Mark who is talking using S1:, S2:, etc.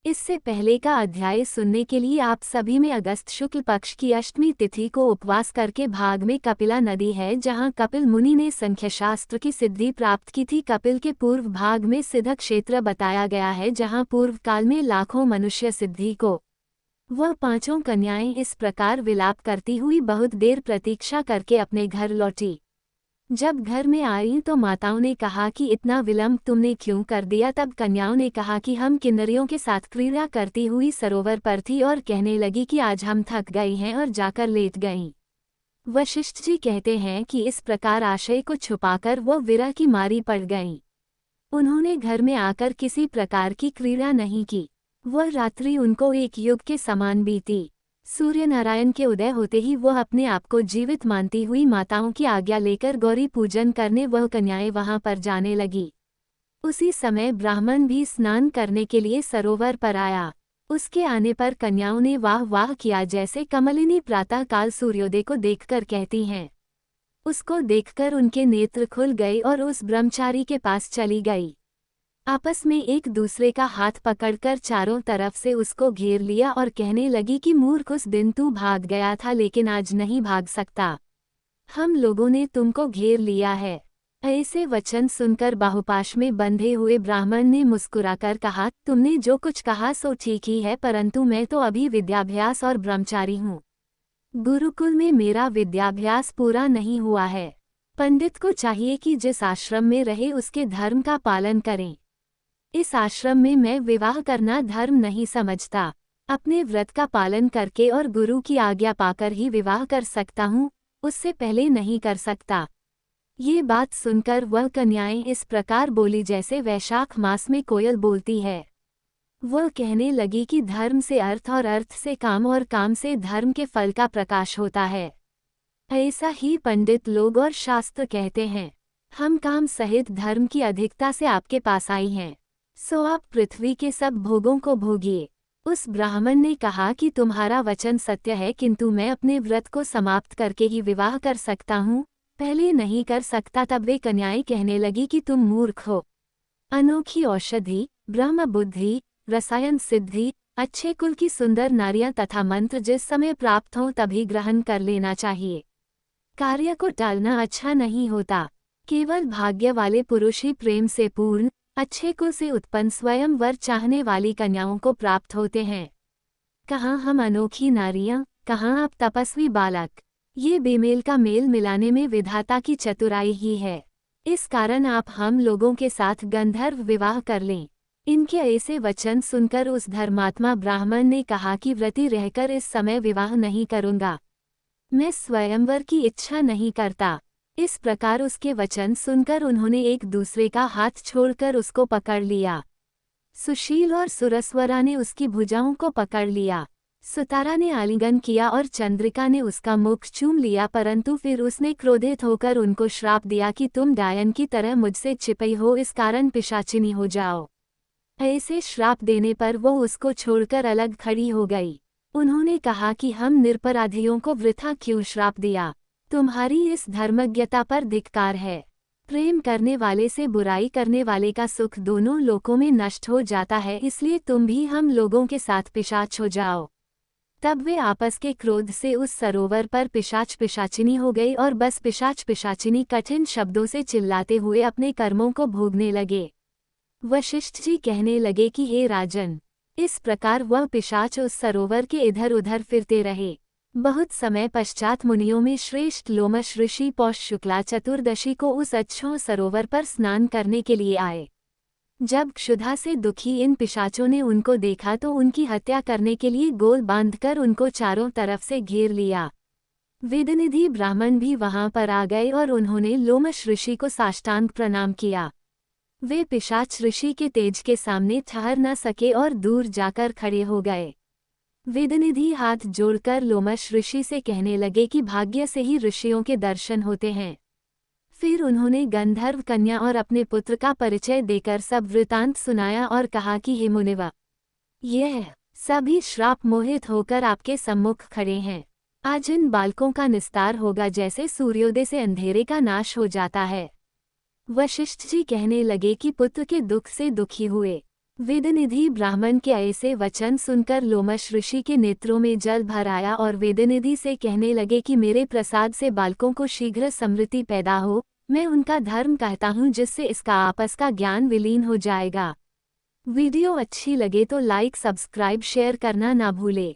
S1: इससे पहले का अध्याय सुनने के लिए आप सभी में अगस्त शुक्ल पक्ष की अष्टमी तिथि को उपवास करके भाग में कपिला नदी है जहां कपिल मुनि ने संख्याशास्त्र की सिद्धि प्राप्त की थी। कपिल के पूर्व भाग में सिद्ध क्षेत्र बताया गया है जहां पूर्व काल में लाखों मनुष्य सिद्धि को वह पांचों कन्याएं इस प्रकार विलाप करती हुई बहुत देर प्रतीक्षा करके अपने घर लौटी। जब घर में आई तो माताओं ने कहा कि इतना विलंब तुमने क्यों कर दिया। तब कन्याओं ने कहा कि हम किन्नरियों के साथ क्रीड़ा करती हुई सरोवर पर थी और कहने लगी कि आज हम थक गई हैं और जाकर लेट गईं। वशिष्ठ जी कहते हैं कि इस प्रकार आशय को छुपाकर वो विरह की मारी पड़ गईं। उन्होंने घर में आकर किसी प्रकार की क्रीड़ा नहीं की। वह रात्रि उनको एक युग के समान बीती। सूर्य नारायण के उदय होते ही वह अपने आप को जीवित मानती हुई माताओं की आज्ञा लेकर गौरी पूजन करने वह कन्याएं वहां पर जाने लगी। उसी समय ब्राह्मण भी स्नान करने के लिए सरोवर पर आया। उसके आने पर कन्याओं ने वाह वाह किया जैसे कमलिनी प्रातः काल सूर्योदय को देखकर कहती हैं। उसको देखकर उनके नेत्र खुल गए और उस ब्रह्मचारी के पास चली गई। आपस में एक दूसरे का हाथ पकड़कर चारों तरफ से उसको घेर लिया और कहने लगी कि मूर्ख, उस दिन तू भाग गया था लेकिन आज नहीं भाग सकता। हम लोगों ने तुमको घेर लिया है। ऐसे वचन सुनकर बाहुपाश में बंधे हुए ब्राह्मण ने मुस्कुराकर कहा, तुमने जो कुछ कहा सो ठीक ही है, परंतु मैं तो अभी विद्याभ्यास और ब्रह्मचारी हूँ। गुरुकुल में मेरा विद्याभ्यास पूरा नहीं हुआ है। पंडित को चाहिए कि जिस आश्रम में रहे उसके धर्म का पालन करें। इस आश्रम में मैं विवाह करना धर्म नहीं समझता। अपने व्रत का पालन करके और गुरु की आज्ञा पाकर ही विवाह कर सकता हूँ, उससे पहले नहीं कर सकता। ये बात सुनकर वह कन्याएं इस प्रकार बोली जैसे वैशाख मास में कोयल बोलती है। वह कहने लगी कि धर्म से अर्थ और अर्थ से काम और काम से धर्म के फल का प्रकाश होता है। ऐसा ही पंडित लोग और शास्त्र कहते हैं। हम काम सहित धर्म की अधिकता से आपके पास आई हैं, सो आप पृथ्वी के सब भोगों को भोगिए। उस ब्राह्मण ने कहा कि तुम्हारा वचन सत्य है, किंतु मैं अपने व्रत को समाप्त करके ही विवाह कर सकता हूँ, पहले नहीं कर सकता। तब वे कन्याएं कहने लगी कि तुम मूर्ख हो। अनोखी औषधि, ब्रह्म बुद्धि, रसायन सिद्धि, अच्छे कुल की सुंदर नारियां तथा मंत्र जिस समय प्राप्त हों तभी ग्रहण कर लेना चाहिए। कार्य को टालना अच्छा नहीं होता। केवल भाग्य वाले पुरुष ही प्रेम से पूर्ण, अच्छे कुल से उत्पन्न स्वयं वर चाहने वाली कन्याओं को प्राप्त होते हैं। कहाँ हम अनोखी नारियां, कहाँ आप तपस्वी बालक। ये बेमेल का मेल मिलाने में विधाता की चतुराई ही है। इस कारण आप हम लोगों के साथ गंधर्व विवाह कर लें। इनके ऐसे वचन सुनकर उस धर्मात्मा ब्राह्मण ने कहा कि व्रती रहकर इस समय विवाह नहीं करूँगा। मैं स्वयंवर की इच्छा नहीं करता। इस प्रकार उसके वचन सुनकर उन्होंने एक दूसरे का हाथ छोड़कर उसको पकड़ लिया। सुशील और सुरस्वरा ने उसकी भुजाओं को पकड़ लिया। सुतारा ने आलिंगन किया और चंद्रिका ने उसका मुख चूम लिया, परंतु फिर उसने क्रोधित होकर उनको श्राप दिया कि तुम डायन की तरह मुझसे छिपी हो, इस कारण पिशाचिनी हो जाओ। ऐसे श्राप देने पर वो उसको छोड़कर अलग खड़ी हो गई। उन्होंने कहा कि हम निरपराधियों को वृथा क्यों श्राप दिया। तुम्हारी इस धर्मज्ञता पर धिक्कार है। प्रेम करने वाले से बुराई करने वाले का सुख दोनों लोकों में नष्ट हो जाता है, इसलिए तुम भी हम लोगों के साथ पिशाच हो जाओ। तब वे आपस के क्रोध से उस सरोवर पर पिशाच पिशाचिनी हो गई और बस पिशाच पिशाचिनी कठिन शब्दों से चिल्लाते हुए अपने कर्मों को भोगने लगे। वशिष्ठ जी कहने लगे कि हे राजन, इस प्रकार वह पिशाच उस सरोवर के इधर उधर फिरते रहे। बहुत समय पश्चात मुनियों में श्रेष्ठ लोमश ऋषि पौष शुक्ला चतुर्दशी को उस अच्छों सरोवर पर स्नान करने के लिए आए। जब क्षुधा से दुखी इन पिशाचों ने उनको देखा तो उनकी हत्या करने के लिए गोल बांधकर उनको चारों तरफ से घेर लिया। वेदनिधि ब्राह्मण भी वहां पर आ गए और उन्होंने लोमश ऋषि को साष्टांग प्रणाम किया। वे पिशाच ऋषि के तेज के सामने ठहर न सके और दूर जाकर खड़े हो गए। वेदनिधि हाथ जोड़कर लोमश ऋषि से कहने लगे कि भाग्य से ही ऋषियों के दर्शन होते हैं। फिर उन्होंने गंधर्व कन्या और अपने पुत्र का परिचय देकर सब वृतांत सुनाया और कहा कि हे मुनिवा, यह सभी श्राप मोहित होकर आपके सम्मुख खड़े हैं। आज इन बालकों का निस्तार होगा जैसे सूर्योदय से अंधेरे का नाश हो जाता है। वशिष्ठ जी कहने लगे कि पुत्र के दुख से दुखी हुए। वेदनिधि ब्राह्मण के ऐसे वचन सुनकर लोमश ऋषि के नेत्रों में जल भर आया और वेदनिधि से कहने लगे कि मेरे प्रसाद से बालकों को शीघ्र समृद्धि पैदा हो, मैं उनका धर्म कहता हूँ जिससे इसका आपस का ज्ञान विलीन हो जाएगा। वीडियो अच्छी लगे तो लाइक सब्सक्राइब शेयर करना ना भूले।